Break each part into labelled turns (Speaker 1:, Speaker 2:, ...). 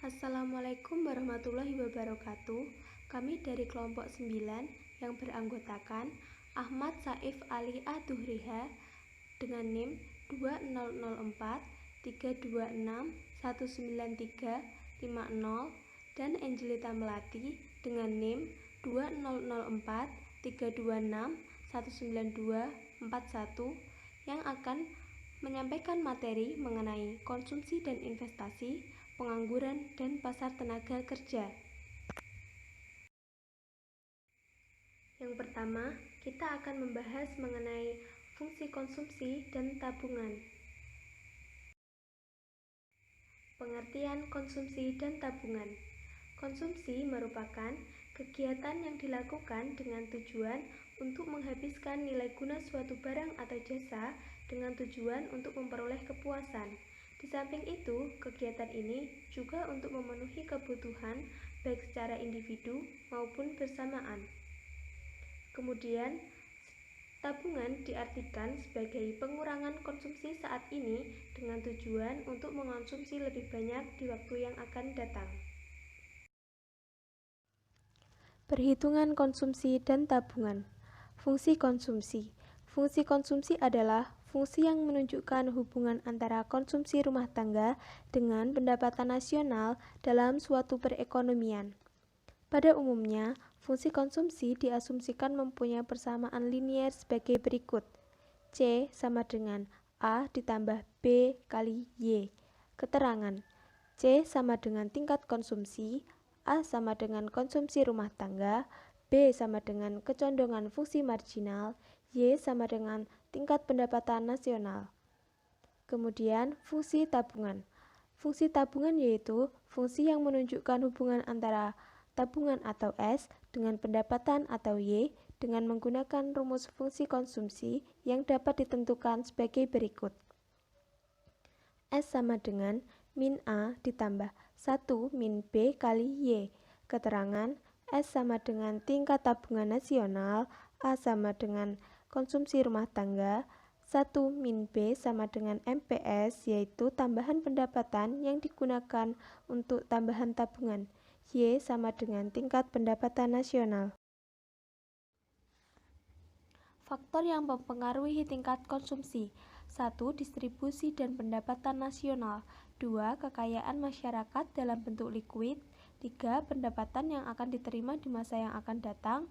Speaker 1: Assalamualaikum warahmatullahi wabarakatuh. Kami dari kelompok 9 yang beranggotakan Ahmad Saif Ali Adhuhriha dengan NIM 2004 326 19350 dan Angelita Melati dengan NIM 2004 326 19241 yang akan menyampaikan materi mengenai konsumsi dan investasi, pengangguran, dan pasar tenaga kerja. Yang pertama, kita akan membahas mengenai fungsi konsumsi dan tabungan. Pengertian konsumsi dan tabungan. Konsumsi merupakan kegiatan yang dilakukan dengan tujuan untuk menghabiskan nilai guna suatu barang atau jasa dengan tujuan untuk memperoleh kepuasan. Di samping itu, kegiatan ini juga untuk memenuhi kebutuhan baik secara individu maupun bersamaan. Kemudian, tabungan diartikan sebagai pengurangan konsumsi saat ini dengan tujuan untuk mengonsumsi lebih banyak di waktu yang akan datang. Perhitungan konsumsi dan tabungan. Fungsi konsumsi. Fungsi konsumsi adalah fungsi yang menunjukkan hubungan antara konsumsi rumah tangga dengan pendapatan nasional dalam suatu perekonomian. Pada umumnya, fungsi konsumsi diasumsikan mempunyai persamaan linier sebagai berikut. C sama dengan A ditambah B kali Y. Keterangan. C sama dengan tingkat konsumsi, A sama dengan konsumsi rumah tangga, B sama dengan kecondongan fungsi marginal, Y sama dengan tingkat pendapatan nasional. Kemudian, fungsi tabungan. Fungsi tabungan yaitu fungsi yang menunjukkan hubungan antara tabungan atau S dengan pendapatan atau Y dengan menggunakan rumus fungsi konsumsi yang dapat ditentukan sebagai berikut. S sama dengan min A ditambah 1 min B kali Y. Keterangan, S sama dengan tingkat tabungan nasional, A sama dengan konsumsi rumah tangga, 1 min B sama dengan MPS, yaitu tambahan pendapatan yang digunakan untuk tambahan tabungan. Y sama dengan tingkat pendapatan nasional. Faktor yang mempengaruhi tingkat konsumsi. 1. Distribusi dan pendapatan nasional. 2. Kekayaan masyarakat dalam bentuk likuid. 3. Pendapatan yang akan diterima di masa yang akan datang.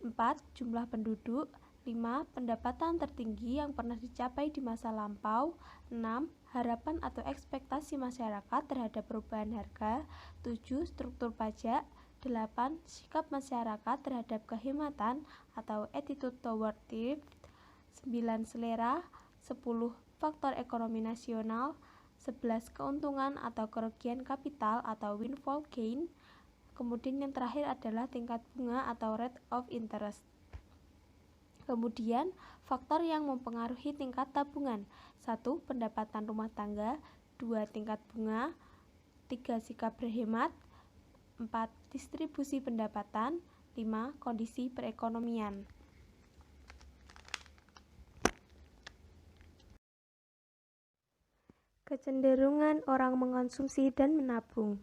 Speaker 1: 4. Jumlah penduduk. 5. Pendapatan tertinggi yang pernah dicapai di masa lampau. 6. Harapan atau ekspektasi masyarakat terhadap perubahan harga. 7. Struktur pajak. 8. Sikap masyarakat terhadap kehematan atau attitude toward thrift. 9. Selera. 10. Faktor ekonomi nasional. 11. Keuntungan atau kerugian kapital atau windfall gain. Kemudian yang terakhir adalah tingkat bunga atau rate of interest. Kemudian faktor yang mempengaruhi tingkat tabungan. 1. Pendapatan rumah tangga. 2. Tingkat bunga. 3. Sikap berhemat. 4. Distribusi pendapatan. 5. Kondisi perekonomian. Kecenderungan orang mengonsumsi dan menabung.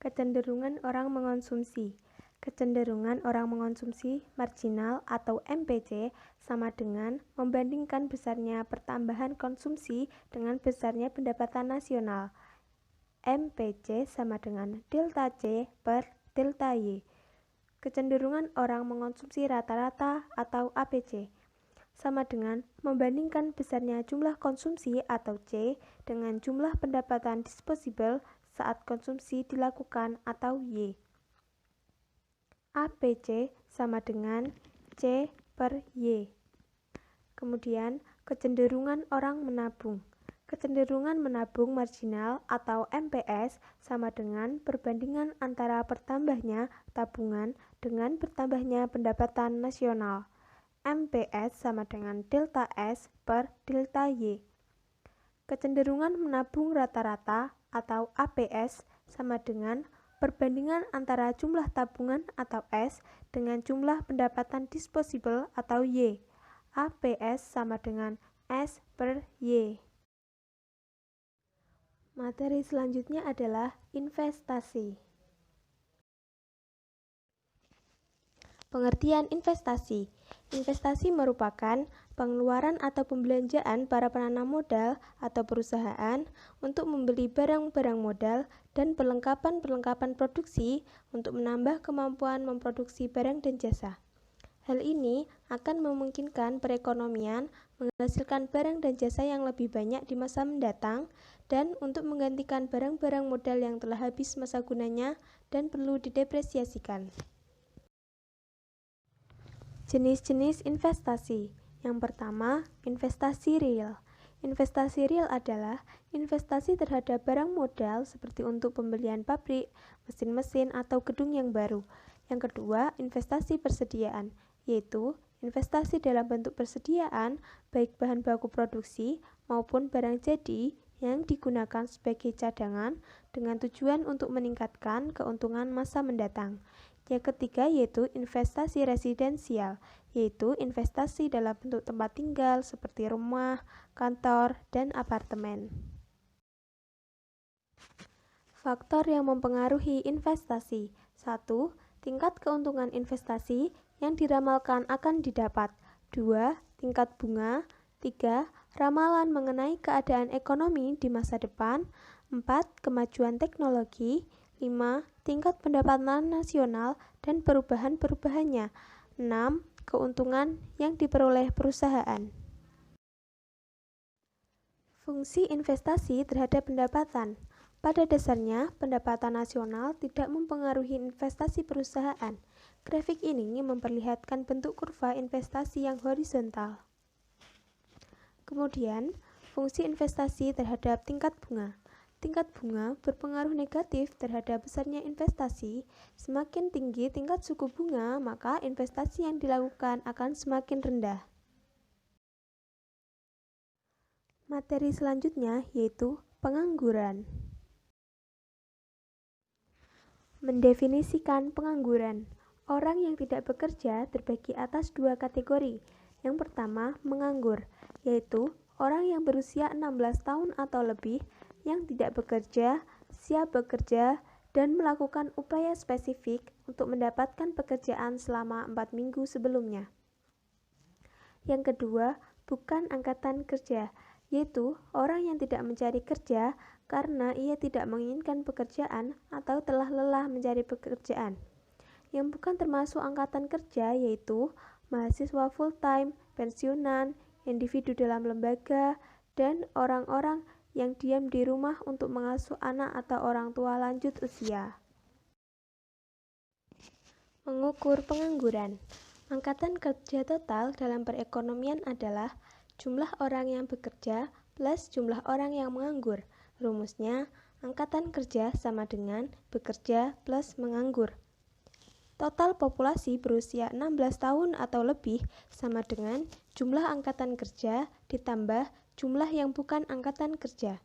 Speaker 1: Kecenderungan orang mengonsumsi. Kecenderungan orang mengonsumsi marginal atau MPC sama dengan membandingkan besarnya pertambahan konsumsi dengan besarnya pendapatan nasional. MPC sama dengan delta C per delta Y. Kecenderungan orang mengonsumsi rata-rata atau APC sama dengan membandingkan besarnya jumlah konsumsi atau C dengan jumlah pendapatan disposable saat konsumsi dilakukan atau Y. APC sama dengan C per Y. Kemudian, kecenderungan orang menabung. Kecenderungan menabung marginal atau MPS sama dengan perbandingan antara bertambahnya tabungan dengan bertambahnya pendapatan nasional. MPS sama dengan delta S per delta Y. Kecenderungan menabung rata-rata atau APS sama dengan perbandingan antara jumlah tabungan atau S dengan jumlah pendapatan disposable atau Y. APS sama dengan S per Y. Materi selanjutnya adalah investasi. Pengertian investasi. Investasi merupakan pengeluaran atau pembelanjaan para penanam modal atau perusahaan untuk membeli barang-barang modal dan perlengkapan-perlengkapan produksi untuk menambah kemampuan memproduksi barang dan jasa. Hal ini akan memungkinkan perekonomian menghasilkan barang dan jasa yang lebih banyak di masa mendatang dan untuk menggantikan barang-barang modal yang telah habis masa gunanya dan perlu didepresiasikan. Jenis-jenis investasi. Yang pertama, investasi real. Investasi real adalah investasi terhadap barang modal seperti untuk pembelian pabrik, mesin-mesin, atau gedung yang baru. Yang kedua, investasi persediaan, yaitu investasi dalam bentuk persediaan, baik bahan baku produksi maupun barang jadi yang digunakan sebagai cadangan dengan tujuan untuk meningkatkan keuntungan masa mendatang. Yang ketiga yaitu investasi residensial, yaitu investasi dalam bentuk tempat tinggal seperti rumah, kantor, dan apartemen. Faktor yang mempengaruhi investasi. 1. Tingkat keuntungan investasi yang diramalkan akan didapat. 2. Tingkat bunga. 3. Ramalan mengenai keadaan ekonomi di masa depan. 4. Kemajuan teknologi. 5. Tingkat pendapatan nasional dan perubahan-perubahannya. 6. Keuntungan yang diperoleh perusahaan. Fungsi investasi terhadap pendapatan. Pada dasarnya, pendapatan nasional tidak mempengaruhi investasi perusahaan. Grafik ini memperlihatkan bentuk kurva investasi yang horizontal. Kemudian, fungsi investasi terhadap tingkat bunga. Tingkat bunga berpengaruh negatif terhadap besarnya investasi. Semakin tinggi tingkat suku bunga, maka investasi yang dilakukan akan semakin rendah. Materi selanjutnya yaitu pengangguran. Mendefinisikan pengangguran. Orang yang tidak bekerja terbagi atas dua kategori. Yang pertama, menganggur, yaitu orang yang berusia 16 tahun atau lebih yang tidak bekerja, siap bekerja, dan melakukan upaya spesifik untuk mendapatkan pekerjaan selama 4 minggu sebelumnya. Yang kedua, bukan angkatan kerja, yaitu orang yang tidak mencari kerja karena ia tidak menginginkan pekerjaan atau telah lelah mencari pekerjaan. Yang bukan termasuk angkatan kerja yaitu mahasiswa full-time, pensiunan, individu dalam lembaga, dan orang-orang yang diam di rumah untuk mengasuh anak atau orang tua lanjut usia. Mengukur pengangguran. Angkatan kerja total dalam perekonomian adalah jumlah orang yang bekerja plus jumlah orang yang menganggur. Rumusnya, angkatan kerja sama dengan bekerja plus menganggur. Total populasi berusia 16 tahun atau lebih sama dengan jumlah angkatan kerja ditambah jumlah yang bukan angkatan kerja.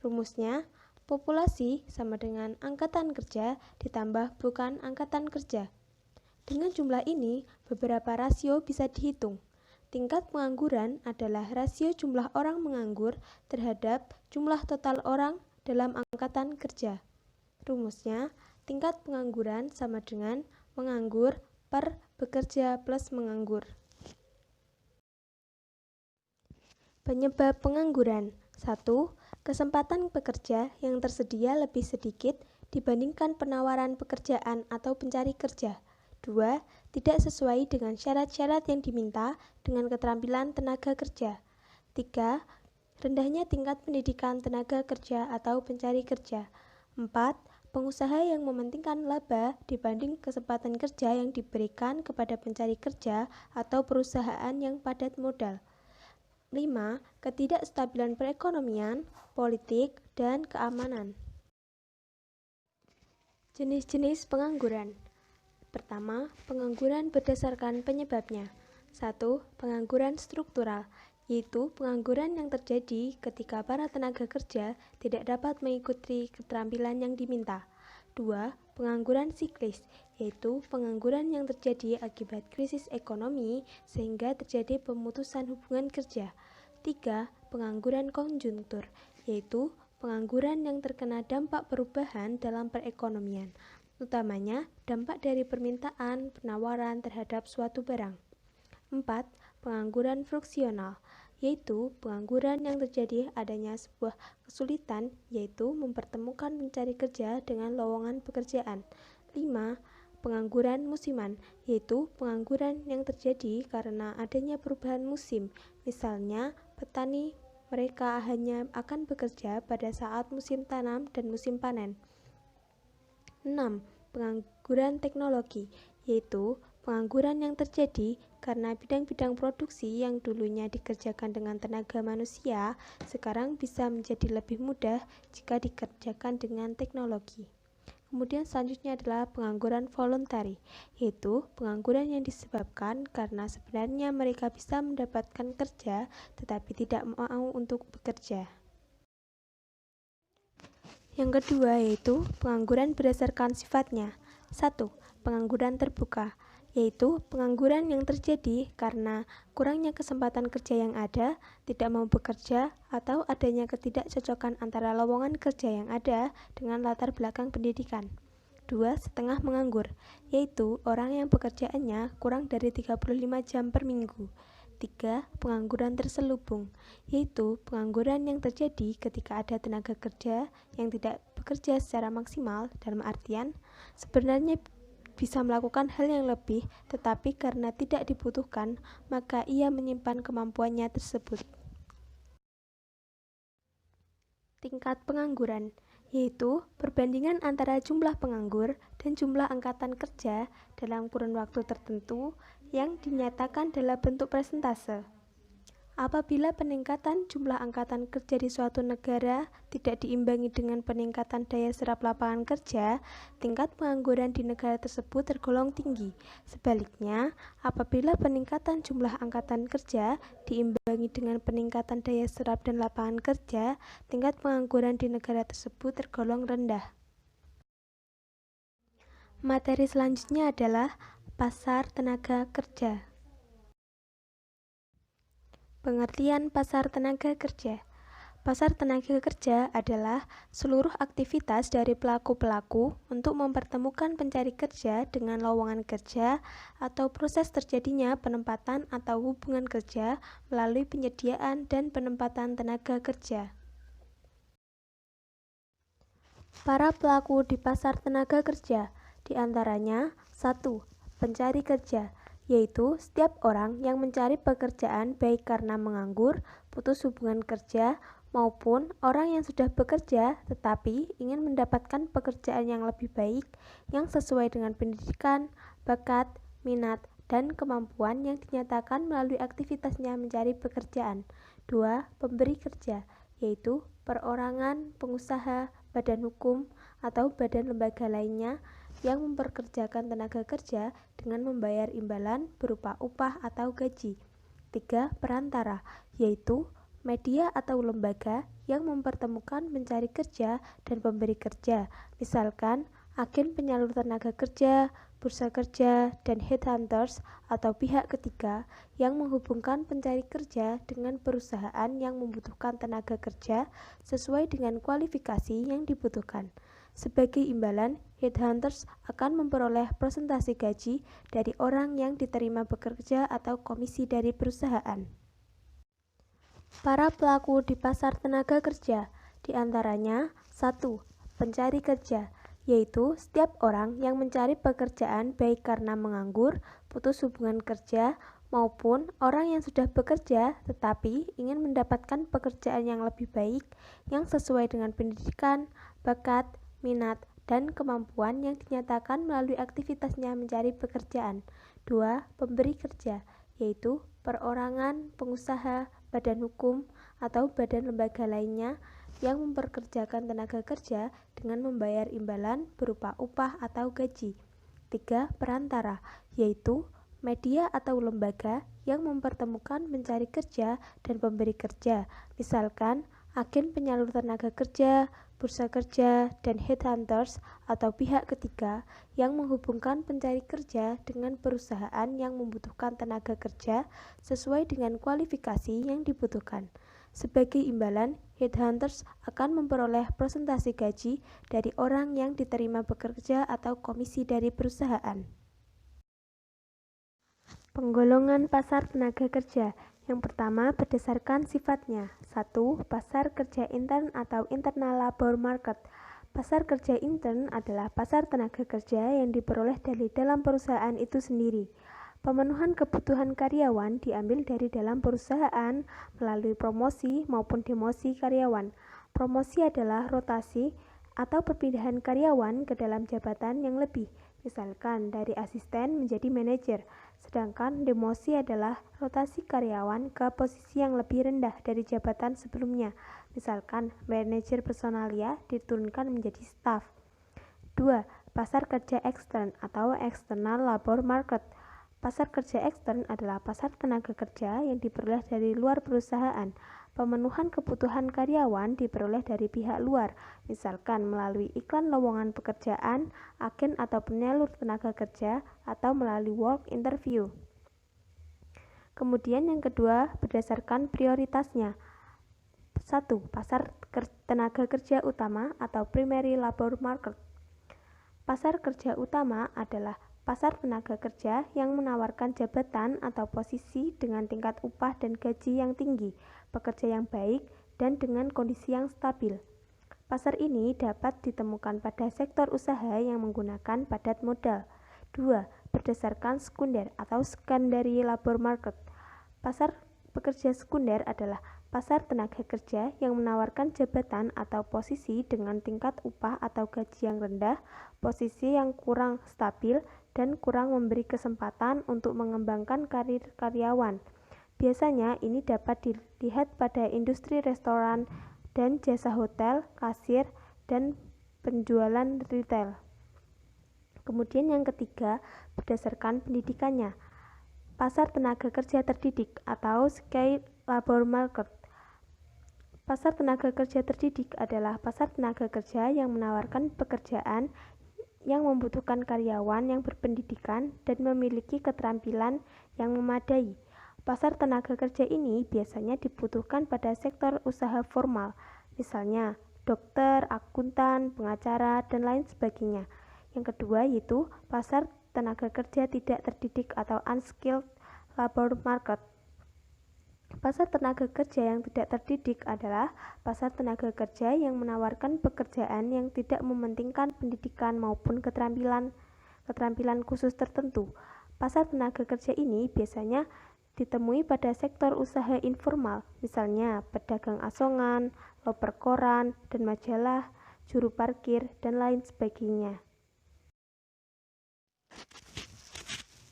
Speaker 1: Rumusnya, populasi sama dengan angkatan kerja ditambah bukan angkatan kerja. Dengan jumlah ini, beberapa rasio bisa dihitung. Tingkat pengangguran adalah rasio jumlah orang menganggur terhadap jumlah total orang dalam angkatan kerja. Rumusnya, tingkat pengangguran sama dengan menganggur per bekerja plus menganggur. Penyebab pengangguran. 1. Kesempatan pekerja yang tersedia lebih sedikit dibandingkan penawaran pekerjaan atau pencari kerja. 2. Tidak sesuai dengan syarat-syarat yang diminta dengan keterampilan tenaga kerja. 3. Rendahnya tingkat pendidikan tenaga kerja atau pencari kerja. 4. Pengusaha yang mementingkan laba dibanding kesempatan kerja yang diberikan kepada pencari kerja atau perusahaan yang padat modal. 5. Ketidakstabilan perekonomian, politik, dan keamanan. Jenis-jenis pengangguran. Pertama, pengangguran berdasarkan penyebabnya. 1. Pengangguran struktural, yaitu pengangguran yang terjadi ketika para tenaga kerja tidak dapat mengikuti keterampilan yang diminta. 2. Pengangguran siklis, yaitu pengangguran yang terjadi akibat krisis ekonomi sehingga terjadi pemutusan hubungan kerja. 3. Pengangguran konjungtur, yaitu pengangguran yang terkena dampak perubahan dalam perekonomian, utamanya dampak dari permintaan penawaran terhadap suatu barang. 4. Pengangguran friksional, yaitu pengangguran yang terjadi adanya sebuah kesulitan, yaitu mempertemukan pencari kerja dengan lowongan pekerjaan. 5. Pengangguran musiman, yaitu pengangguran yang terjadi karena adanya perubahan musim. Misalnya, petani mereka hanya akan bekerja pada saat musim tanam dan musim panen. 6. Pengangguran teknologi, yaitu pengangguran yang terjadi karena bidang-bidang produksi yang dulunya dikerjakan dengan tenaga manusia, sekarang bisa menjadi lebih mudah jika dikerjakan dengan teknologi. Kemudian selanjutnya adalah pengangguran voluntari, yaitu pengangguran yang disebabkan karena sebenarnya mereka bisa mendapatkan kerja tetapi tidak mau untuk bekerja. Yang kedua yaitu pengangguran berdasarkan sifatnya. 1. Pengangguran terbuka, yaitu pengangguran yang terjadi karena kurangnya kesempatan kerja yang ada, tidak mau bekerja, atau adanya ketidakcocokan antara lowongan kerja yang ada dengan latar belakang pendidikan. 2. Setengah menganggur, yaitu orang yang pekerjaannya kurang dari 35 jam per minggu. 3. Pengangguran terselubung, yaitu pengangguran yang terjadi ketika ada tenaga kerja yang tidak bekerja secara maksimal, dalam artian sebenarnya bisa melakukan hal yang lebih, tetapi karena tidak dibutuhkan, maka ia menyimpan kemampuannya tersebut. Tingkat pengangguran, yaitu perbandingan antara jumlah penganggur dan jumlah angkatan kerja dalam kurun waktu tertentu yang dinyatakan dalam bentuk persentase. Apabila peningkatan jumlah angkatan kerja di suatu negara tidak diimbangi dengan peningkatan daya serap lapangan kerja, tingkat pengangguran di negara tersebut tergolong tinggi. Sebaliknya, apabila peningkatan jumlah angkatan kerja diimbangi dengan peningkatan daya serap dan lapangan kerja, tingkat pengangguran di negara tersebut tergolong rendah. Materi selanjutnya adalah pasar tenaga kerja. Pengertian pasar tenaga kerja. Pasar tenaga kerja adalah seluruh aktivitas dari pelaku-pelaku untuk mempertemukan pencari kerja dengan lowongan kerja atau proses terjadinya penempatan atau hubungan kerja melalui penyediaan dan penempatan tenaga kerja. Para pelaku di pasar tenaga kerja, diantaranya 1. Pencari kerja, yaitu setiap orang yang mencari pekerjaan baik karena menganggur, putus hubungan kerja, maupun orang yang sudah bekerja tetapi ingin mendapatkan pekerjaan yang lebih baik yang sesuai dengan pendidikan, bakat, minat, dan kemampuan yang dinyatakan melalui aktivitasnya mencari pekerjaan. 2. Pemberi kerja, yaitu perorangan, pengusaha, badan hukum, atau badan lembaga lainnya yang memperkerjakan tenaga kerja dengan membayar imbalan berupa upah atau gaji. 3. Perantara, yaitu media atau lembaga yang mempertemukan pencari kerja dan pemberi kerja, misalkan agen penyalur tenaga kerja, bursa kerja, dan headhunters atau pihak ketiga yang menghubungkan pencari kerja dengan perusahaan yang membutuhkan tenaga kerja sesuai dengan kualifikasi yang dibutuhkan. Sebagai imbalan, headhunters akan memperoleh persentase gaji dari orang yang diterima bekerja atau komisi dari perusahaan. Para pelaku di pasar tenaga kerja, diantaranya 1. Pencari kerja, yaitu setiap orang yang mencari pekerjaan baik karena menganggur, putus hubungan kerja, maupun orang yang sudah bekerja tetapi ingin mendapatkan pekerjaan yang lebih baik yang sesuai dengan pendidikan, bakat, minat, dan kemampuan yang dinyatakan melalui aktivitasnya mencari pekerjaan. 2. Pemberi kerja, yaitu perorangan, pengusaha, badan hukum, atau badan lembaga lainnya yang memperkerjakan tenaga kerja dengan membayar imbalan berupa upah atau gaji. 3. Perantara, yaitu media atau lembaga yang mempertemukan pencari kerja dan pemberi kerja, misalkan agen penyalur tenaga kerja, bursa kerja, dan headhunters atau pihak ketiga yang menghubungkan pencari kerja dengan perusahaan yang membutuhkan tenaga kerja sesuai dengan kualifikasi yang dibutuhkan. Sebagai imbalan, headhunters akan memperoleh presentasi gaji dari orang yang diterima bekerja atau komisi dari perusahaan. Penggolongan pasar tenaga kerja. Yang pertama, berdasarkan sifatnya. 1. Pasar kerja intern atau internal labor market. Pasar kerja intern adalah pasar tenaga kerja yang diperoleh dari dalam perusahaan itu sendiri. Pemenuhan kebutuhan karyawan diambil dari dalam perusahaan melalui promosi maupun demosi karyawan. Promosi adalah rotasi atau perpindahan karyawan ke dalam jabatan yang lebih, misalkan dari asisten menjadi manajer. Sedangkan demosi adalah rotasi karyawan ke posisi yang lebih rendah dari jabatan sebelumnya, misalkan manajer personalia diturunkan menjadi staf. 2. Pasar kerja ekstern atau external labor market. Pasar kerja ekstern adalah pasar tenaga kerja yang diperoleh dari luar perusahaan. Pemenuhan kebutuhan karyawan diperoleh dari pihak luar, misalkan melalui iklan lowongan pekerjaan, agen atau penyalur tenaga kerja, atau melalui work interview. Kemudian yang kedua, berdasarkan prioritasnya. 1. Pasar tenaga kerja utama atau primary labor market. Pasar kerja utama adalah pasar tenaga kerja yang menawarkan jabatan atau posisi dengan tingkat upah dan gaji yang tinggi, pekerja yang baik, dan dengan kondisi yang stabil. Pasar ini dapat ditemukan pada sektor usaha yang menggunakan padat modal. 2. Berdasarkan sekunder atau secondary labor market. Pasar pekerja sekunder adalah pasar tenaga kerja yang menawarkan jabatan atau posisi dengan tingkat upah atau gaji yang rendah, posisi yang kurang stabil, dan kurang memberi kesempatan untuk mengembangkan karir karyawan. Biasanya ini dapat dilihat pada industri restoran dan jasa hotel, kasir, dan penjualan retail. Kemudian yang ketiga, berdasarkan pendidikannya. Pasar tenaga kerja terdidik atau skilled labor market. Pasar tenaga kerja terdidik adalah pasar tenaga kerja yang menawarkan pekerjaan yang membutuhkan karyawan yang berpendidikan dan memiliki keterampilan yang memadai. Pasar tenaga kerja ini biasanya dibutuhkan pada sektor usaha formal, misalnya dokter, akuntan, pengacara, dan lain sebagainya. Yang kedua yaitu pasar tenaga kerja tidak terdidik atau unskilled labor market. Pasar tenaga kerja yang tidak terdidik adalah pasar tenaga kerja yang menawarkan pekerjaan yang tidak mementingkan pendidikan maupun keterampilan khusus tertentu. Pasar tenaga kerja ini biasanya ditemui pada sektor usaha informal, misalnya pedagang asongan, loper koran dan majalah, juru parkir, dan lain sebagainya.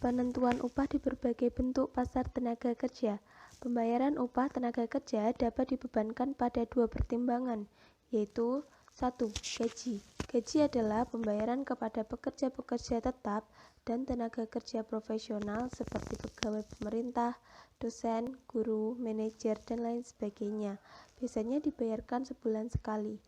Speaker 1: Penentuan upah di berbagai bentuk pasar tenaga kerja. Pembayaran upah tenaga kerja dapat dibebankan pada dua pertimbangan, yaitu 1. Gaji. Gaji adalah pembayaran kepada pekerja-pekerja tetap dan tenaga kerja profesional seperti pegawai pemerintah, dosen, guru, manajer, dan lain sebagainya. Biasanya dibayarkan sebulan sekali.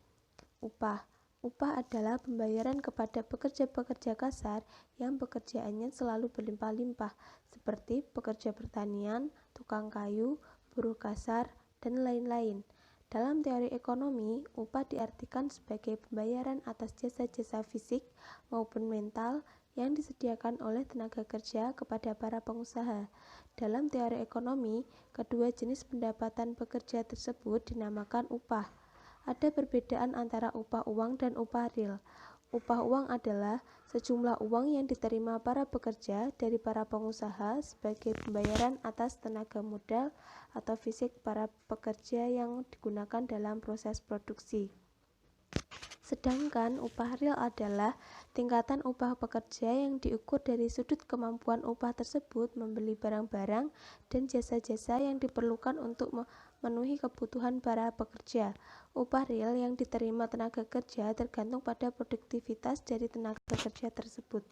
Speaker 1: Upah. Upah adalah pembayaran kepada pekerja-pekerja kasar yang pekerjaannya selalu berlimpah-limpah, seperti pekerja pertanian, tukang kayu, buruh kasar, dan lain-lain. Dalam teori ekonomi, upah diartikan sebagai pembayaran atas jasa-jasa fisik maupun mental yang disediakan oleh tenaga kerja kepada para pengusaha. Dalam teori ekonomi, kedua jenis pendapatan pekerja tersebut dinamakan upah. Ada perbedaan antara upah uang dan upah real. Upah uang adalah sejumlah uang yang diterima para pekerja dari para pengusaha sebagai pembayaran atas tenaga modal atau fisik para pekerja yang digunakan dalam proses produksi. Sedangkan upah real adalah tingkatan upah pekerja yang diukur dari sudut kemampuan upah tersebut membeli barang-barang dan jasa-jasa yang diperlukan untuk memenuhi kebutuhan para pekerja. Upah real yang diterima tenaga kerja tergantung pada produktivitas dari tenaga kerja tersebut.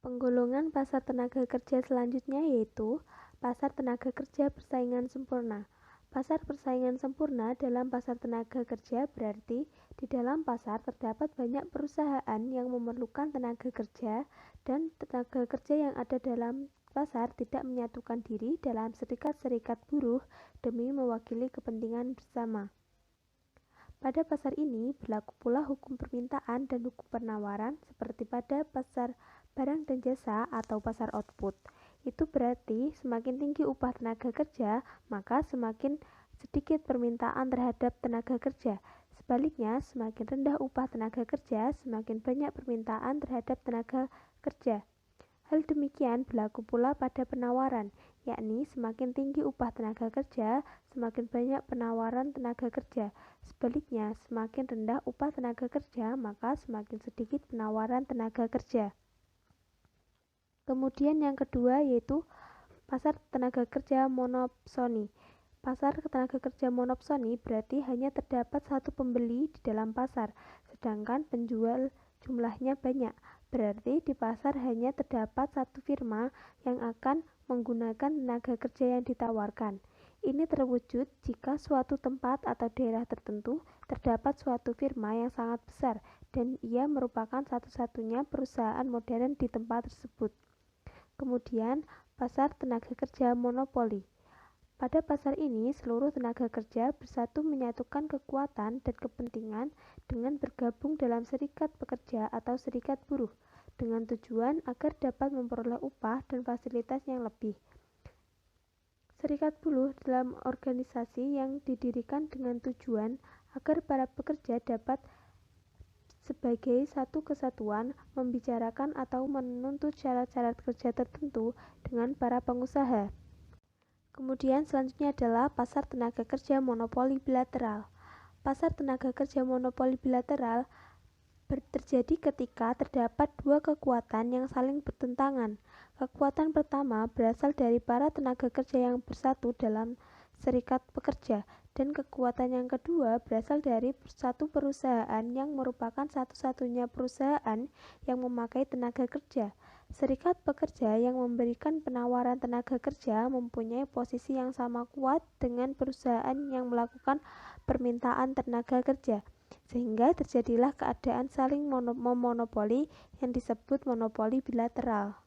Speaker 1: Penggolongan pasar tenaga kerja selanjutnya yaitu pasar tenaga kerja persaingan sempurna. Pasar persaingan sempurna dalam pasar tenaga kerja berarti di dalam pasar terdapat banyak perusahaan yang memerlukan tenaga kerja dan tenaga kerja yang ada dalam pasar tidak menyatukan diri dalam serikat-serikat buruh demi mewakili kepentingan bersama. Pada pasar ini berlaku pula hukum permintaan dan hukum penawaran seperti pada pasar barang dan jasa atau pasar output. Itu berarti semakin tinggi upah tenaga kerja, maka semakin sedikit permintaan terhadap tenaga kerja. Sebaliknya, semakin rendah upah tenaga kerja, semakin banyak permintaan terhadap tenaga kerja. Hal demikian berlaku pula pada penawaran, yakni semakin tinggi upah tenaga kerja, semakin banyak penawaran tenaga kerja. Sebaliknya, semakin rendah upah tenaga kerja, maka semakin sedikit penawaran tenaga kerja. Kemudian yang kedua yaitu pasar tenaga kerja monopsoni. Pasar tenaga kerja monopsoni berarti hanya terdapat satu pembeli di dalam pasar, sedangkan penjual jumlahnya banyak. Berarti di pasar hanya terdapat satu firma yang akan menggunakan tenaga kerja yang ditawarkan. Ini terwujud jika suatu tempat atau daerah tertentu terdapat suatu firma yang sangat besar dan ia merupakan satu-satunya perusahaan modern di tempat tersebut. Kemudian, pasar tenaga kerja monopoli. Pada pasar ini, seluruh tenaga kerja bersatu menyatukan kekuatan dan kepentingan dengan bergabung dalam serikat pekerja atau serikat buruh, dengan tujuan agar dapat memperoleh upah dan fasilitas yang lebih. Serikat buruh dalam organisasi yang didirikan dengan tujuan agar para pekerja dapat sebagai satu kesatuan membicarakan atau menuntut syarat-syarat kerja tertentu dengan para pengusaha. Kemudian selanjutnya adalah pasar tenaga kerja monopoli bilateral. Pasar tenaga kerja monopoli bilateral terjadi ketika terdapat dua kekuatan yang saling bertentangan. Kekuatan pertama berasal dari para tenaga kerja yang bersatu dalam serikat pekerja, dan kekuatan yang kedua berasal dari satu perusahaan yang merupakan satu-satunya perusahaan yang memakai tenaga kerja. Serikat pekerja yang memberikan penawaran tenaga kerja mempunyai posisi yang sama kuat dengan perusahaan yang melakukan permintaan tenaga kerja, sehingga terjadilah keadaan saling memonopoli yang disebut monopoli bilateral.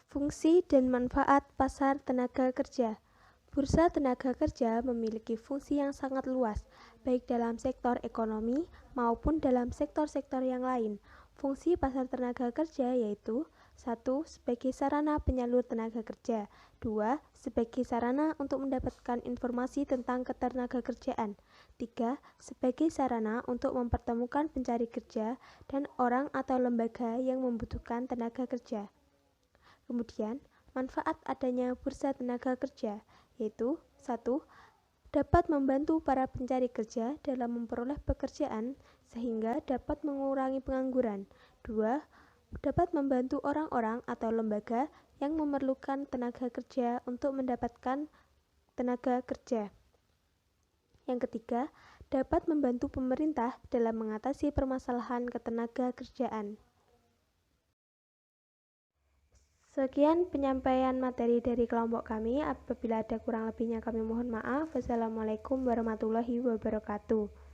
Speaker 1: Fungsi dan manfaat pasar tenaga kerja. Bursa tenaga kerja memiliki fungsi yang sangat luas, baik dalam sektor ekonomi maupun dalam sektor-sektor yang lain. Fungsi pasar tenaga kerja yaitu 1. Sebagai sarana penyalur tenaga kerja. 2. Sebagai sarana untuk mendapatkan informasi tentang ketenagakerjaan. 3. Sebagai sarana untuk mempertemukan pencari kerja dan orang atau lembaga yang membutuhkan tenaga kerja. Kemudian, manfaat adanya bursa tenaga kerja yaitu 1. Dapat membantu para pencari kerja dalam memperoleh pekerjaan sehingga dapat mengurangi pengangguran. 2. Dapat membantu orang-orang atau lembaga yang memerlukan tenaga kerja untuk mendapatkan tenaga kerja. Yang ketiga, dapat membantu pemerintah dalam mengatasi permasalahan ketenaga kerjaan. Sekian penyampaian materi dari kelompok kami. Apabila ada kurang lebihnya kami mohon maaf. Wassalamualaikum warahmatullahi wabarakatuh.